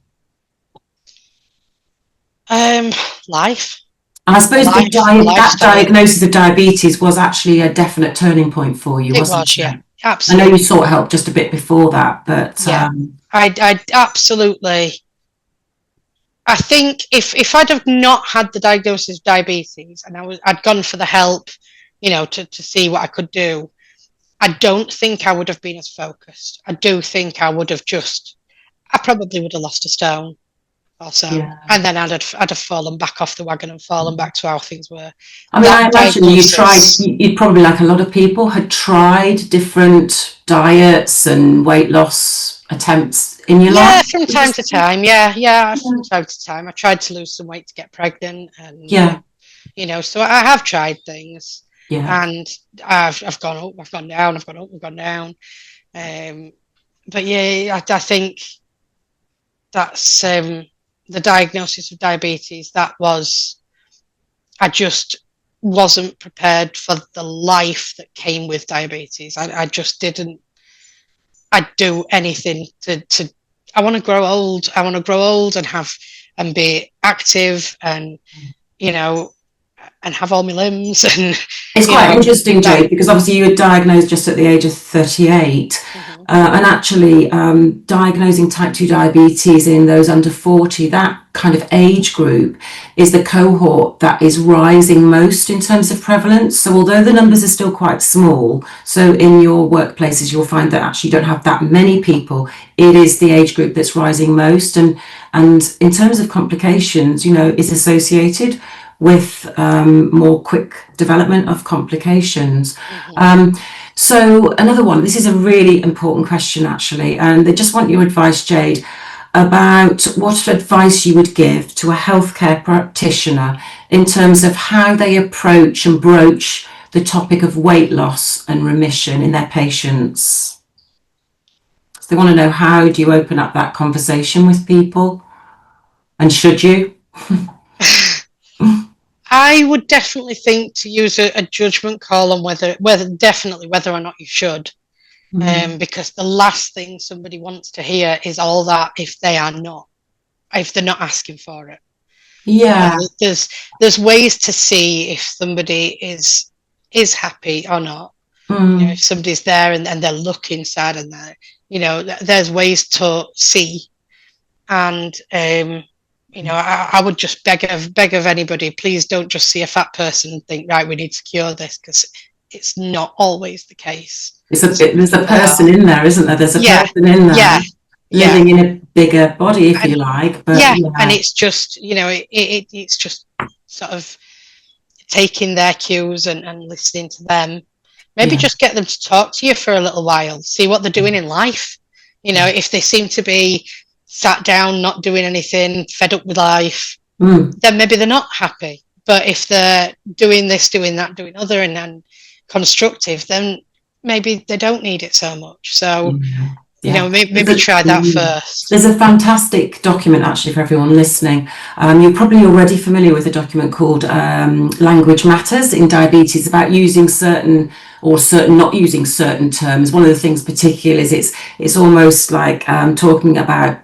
Life. And I suppose that diagnosis of diabetes was actually a definite turning point for you, wasn't it? Yeah, absolutely. I know you sought help just a bit before that, but I absolutely. I think if I'd have not had the diagnosis of diabetes and I'd gone for the help, to see what I could do, I don't think I would have been as focused. I do think I probably would have lost a stone or so. Yeah. And then I'd have fallen back off the wagon and fallen back to how things were. I mean, I imagine you'd probably, like a lot of people, had tried different diets and weight loss attempts in your life. Yeah, from time to time. Yeah, from time to time. I tried to lose some weight to get pregnant, and so I have tried things. Yeah. And I've gone up, I've gone down, I've gone up, I've gone down. But I think that's the diagnosis of diabetes. I just wasn't prepared for the life that came with diabetes. I just didn't. I'd do anything to. I want to grow old. I want to grow old and be active and and have all my limbs. And it's quite interesting, Jade, because obviously you were diagnosed just at the age of 38, and actually diagnosing type 2 diabetes in those under 40, that kind of age group is the cohort that is rising most in terms of prevalence. So although the numbers are still quite small, so in your workplaces you'll find that actually you don't have that many people, it is the age group that's rising most, and in terms of complications, is associated with more quick development of complications. So another one, this is a really important question actually, and I just want your advice, Jade, about what advice you would give to a healthcare practitioner in terms of how they approach and broach the topic of weight loss and remission in their patients. So they want to know, how do you open up that conversation with people, and should you? I would definitely think to use a judgment call on whether or not you should. Because the last thing somebody wants to hear is all that if they're not asking for it. Yeah. There's ways to see if somebody is happy or not. If somebody's there and they're looking sad, and there's ways to see. And I would just beg of anybody, please don't just see a fat person and think, right, we need to cure this, because it's not always the case. There's a person in there, isn't there? There's a person in there living in a bigger body, if you like. But and it's just, it's just sort of taking their cues and listening to them. Maybe just get them to talk to you for a little while, see what they're doing in life. If they seem to be sat down, not doing anything, fed up with life, then maybe they're not happy. But if they're doing this, doing that, doing other, and constructive, then maybe they don't need it so much. So, maybe try that first. There's a fantastic document actually for everyone listening. You're probably already familiar with a document called Language Matters in Diabetes, about using certain not using certain terms. One of the things particularly is it's almost like talking about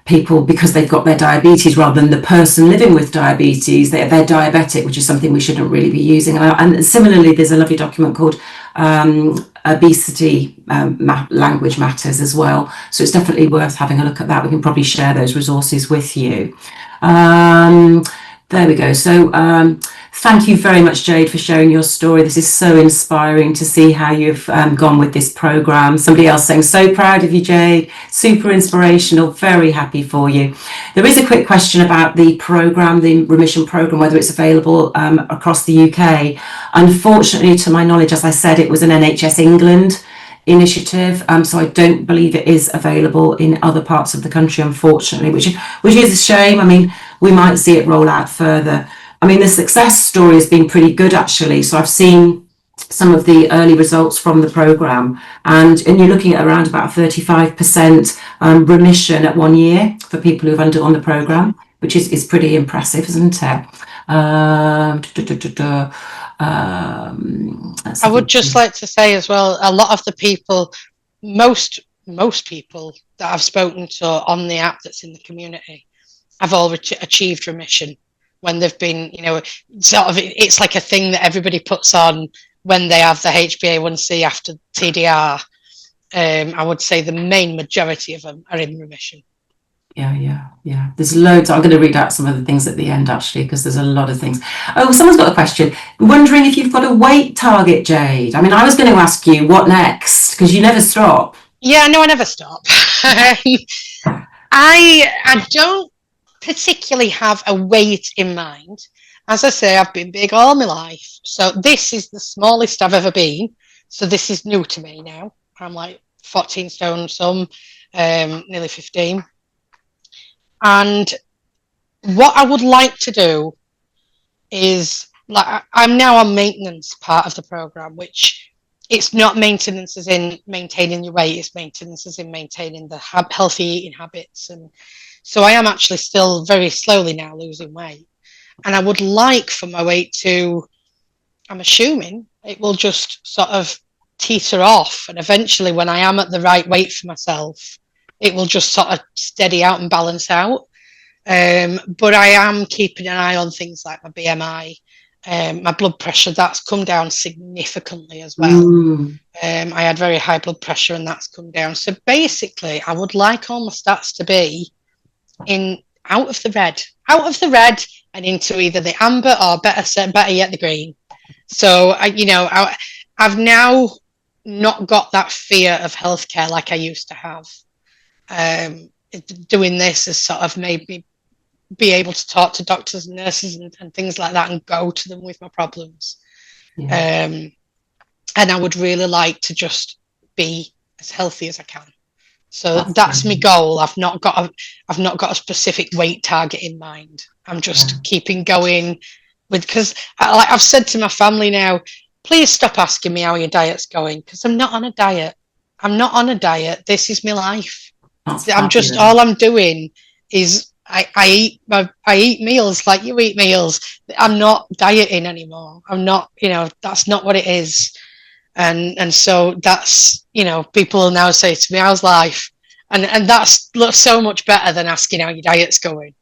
people because they've got their diabetes, rather than the person living with diabetes. They're diabetic, which is something we shouldn't really be using. And similarly, there's a lovely document called Obesity Language Matters as well. So it's definitely worth having a look at that. We can probably share those resources with you. There we go. So thank you very much, Jade, for sharing your story. This is so inspiring to see how you've gone with this program. Somebody else saying, so proud of you, Jade. Super inspirational. Very happy for you. There is a quick question about the program, the remission program, whether it's available across the UK. Unfortunately, to my knowledge, as I said, it was an NHS England initiative, so I don't believe it is available in other parts of the country, unfortunately, which is a shame. I mean, we might see it roll out further. I mean, the success story has been pretty good actually. So I've seen some of the early results from the program, and you're looking at around about 35% remission at 1 year for people who've undergone the program, which is pretty impressive, isn't it? I would just like to say as well, a lot of the people, most people that I've spoken to on the app that's in the community, have all achieved remission when they've been, sort of, it's like a thing that everybody puts on when they have the HbA1c after TDR. I would say the main majority of them are in remission. Yeah. There's loads. I'm going to read out some of the things at the end actually, because there's a lot of things. Oh, someone's got a question. Wondering if you've got a weight target, Jade. I mean, I was going to ask you what next, because you never stop. Yeah, no, I never stop. I don't particularly have a weight in mind. As I say, I've been big all my life. So this is the smallest I've ever been. So this is new to me now. I'm like 14 stone some, nearly 15. And what I would like to do is, like, I'm now on maintenance part of the program, which it's not maintenance as in maintaining your weight, it's maintenance as in maintaining the healthy eating habits. And so I am actually still very slowly now losing weight. And I would like for my weight to, I'm assuming it will just sort of teeter off. And eventually when I am at the right weight for myself, it will just sort of steady out and balance out. But I am keeping an eye on things like my BMI, my blood pressure. That's come down significantly as well. I had very high blood pressure and that's come down. So basically, I would like all my stats to be out of the red and into either the amber or better yet, the green. So I've now not got that fear of healthcare like I used to have. Doing this has sort of made me be able to talk to doctors and nurses and things like that and go to them with my problems. And I would really like to just be as healthy as I can. So that's my goal. I've not got a specific weight target in mind. I'm just keeping going because I've said to my family now, please stop asking me how your diet's going, because I'm not on a diet. This is my life. All I'm doing is I eat meals like you eat meals. I'm not dieting anymore. I'm not, that's not what it is. And so that's, people will now say to me, how's life? And that's so much better than asking how your diet's going.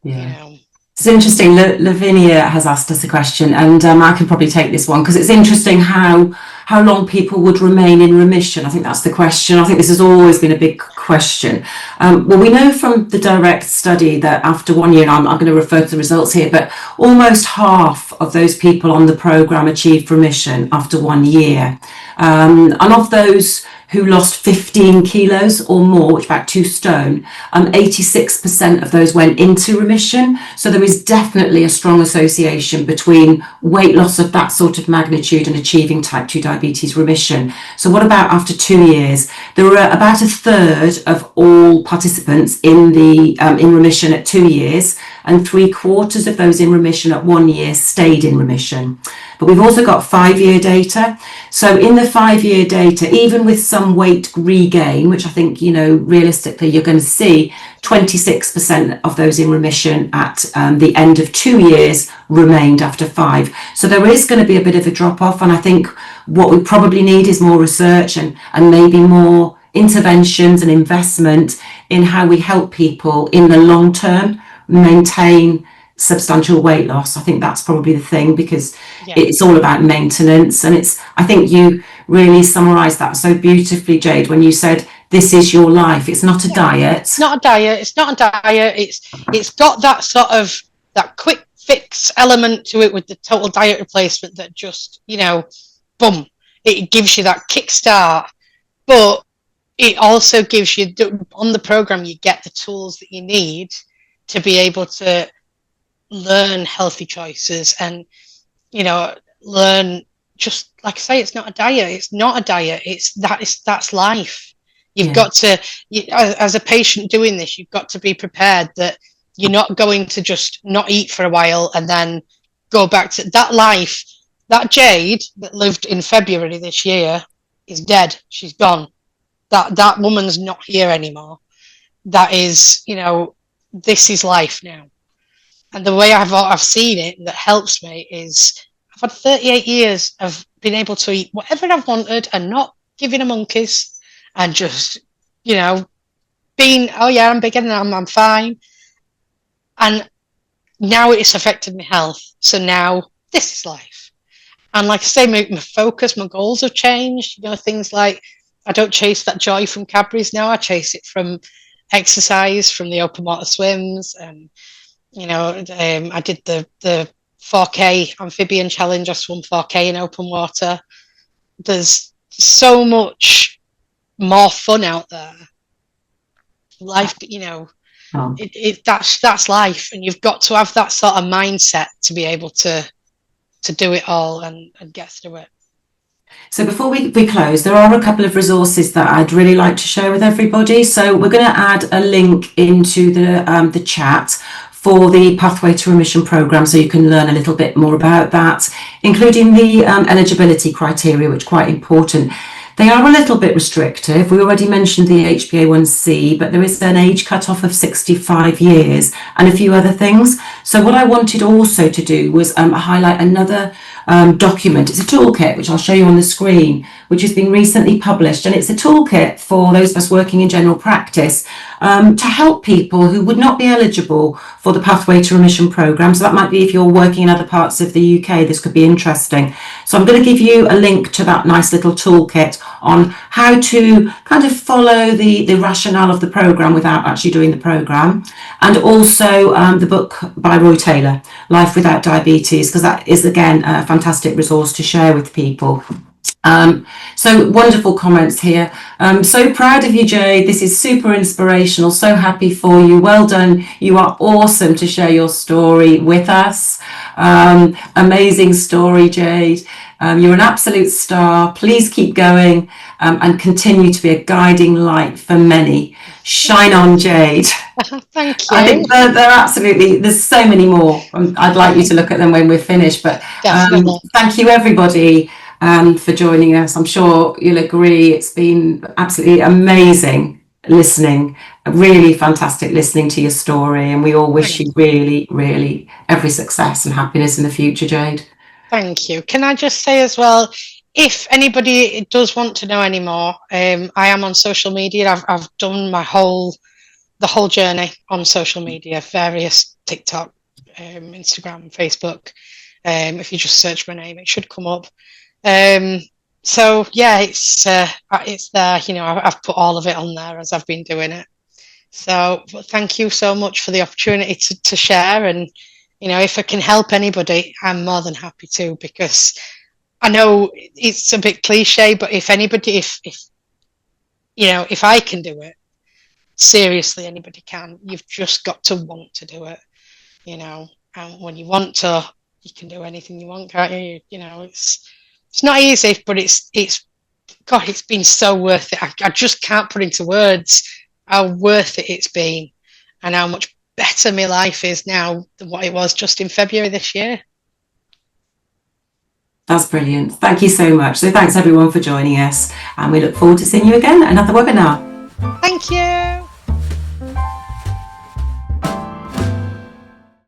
It's interesting. Lavinia has asked us a question, and I can probably take this one because it's interesting how long people would remain in remission. I think that's the question. I think this has always been a big question. Well, we know from the direct study that after 1 year, and I'm going to refer to the results here, but almost half of those people on the programme achieved remission after 1 year. And of those who lost 15 kilos or more, which is about 2 stone, 86% of those went into remission. So there is definitely a strong association between weight loss of that sort of magnitude and achieving type 2 diabetes remission. So what about after 2 years? There were about a third of all participants in remission at 2 years, and 3/4 of those in remission at 1 year stayed in remission. But we've also got 5-year data. So in the 5-year data, even with some weight regain, which I think, realistically you're going to see, 26% of those in remission at the end of 2 years remained after 5. So there is going to be a bit of a drop off. And I think what we probably need is more research and maybe more interventions and investment in how we help people in the long term maintain substantial weight loss. I think that's probably the thing, because it's all about maintenance. And I think you really summarized that so beautifully, Jade, when you said this is your life. It's not a diet. It's not a diet. It's got that sort of that quick fix element to it with the total diet replacement that just, boom, it gives you that kickstart. But it also gives you, on the program, you get the tools that you need to be able to learn healthy choices and, learn, just like I say, it's not a diet. That's life. You've got to, as a patient doing this, you've got to be prepared that you're not going to just not eat for a while and then go back to that life. That Jade that lived in February this year is dead. She's gone. That woman's not here anymore. That is, this is life now. And the way I've seen it that helps me is I've had 38 years of being able to eat whatever I've wanted and not giving a monkeys and just, being, I'm bigger than I'm fine. And now it's affected my health. So now this is life. And like I say, my focus, my goals have changed. Things like I don't chase that joy from Cadbury's now. I chase it from exercise, from the open water swims. And, I did the 4K amphibian challenge. I swum 4K in open water. There's so much more fun out there. Life, that's life. And you've got to have that sort of mindset to be able to do it all and get through it. So before we close, there are a couple of resources that I'd really like to share with everybody. So we're going to add a link into the chat for the Pathway to Remission programme, so you can learn a little bit more about that, including the eligibility criteria, which are quite important. They are a little bit restrictive. We already mentioned the HbA1c, but there is an age cutoff of 65 years and a few other things. So what I wanted also to do was highlight another document. It's a toolkit, which I'll show you on the screen, which has been recently published. And it's a toolkit for those of us working in general practice to help people who would not be eligible for the Pathway to Remission programme. So that might be if you're working in other parts of the UK, this could be interesting. So I'm going to give you a link to that nice little toolkit on how to kind of follow the rationale of the programme without actually doing the programme. And also the book by Roy Taylor, Life Without Diabetes, because that is, again, a fantastic resource to share with people. So wonderful comments here. So proud of you, Jade. This is super inspirational. So happy for you. Well done. You are awesome to share your story with us. Amazing story, Jade. You're an absolute star. Please keep going and continue to be a guiding light for many. Shine on, Jade. Thank you. I think they're absolutely, there's so many more. I'd like you to look at them when we're finished, but thank you, everybody, for joining us. I'm sure you'll agree it's been absolutely amazing listening, really fantastic listening to your story, and we all wish you really, really every success and happiness in the future, Jade. Thank you. Can I just say as well, if anybody does want to know any more, I am on social media. I've done the whole journey on social media, various TikTok, Instagram, Facebook. If you just search my name, it should come up. So yeah, it's there. You know, I've put all of it on there as I've been doing it. So thank you so much for the opportunity to share. And you know, if I can help anybody, I'm more than happy to, because I know it's a bit cliche, but if anybody, if you know, if I can do it, seriously, anybody can. You've just got to want to do it, you know. And when you want to, you can do anything you want, can't you? You know, it's not easy, but it's God, it's been so worth it. I just can't put into words how worth it it's been, and how much better my life is now than what it was just in February this year. That's brilliant. Thank you so much. So thanks everyone for joining us, and we look forward to seeing you again at another webinar. Thank you.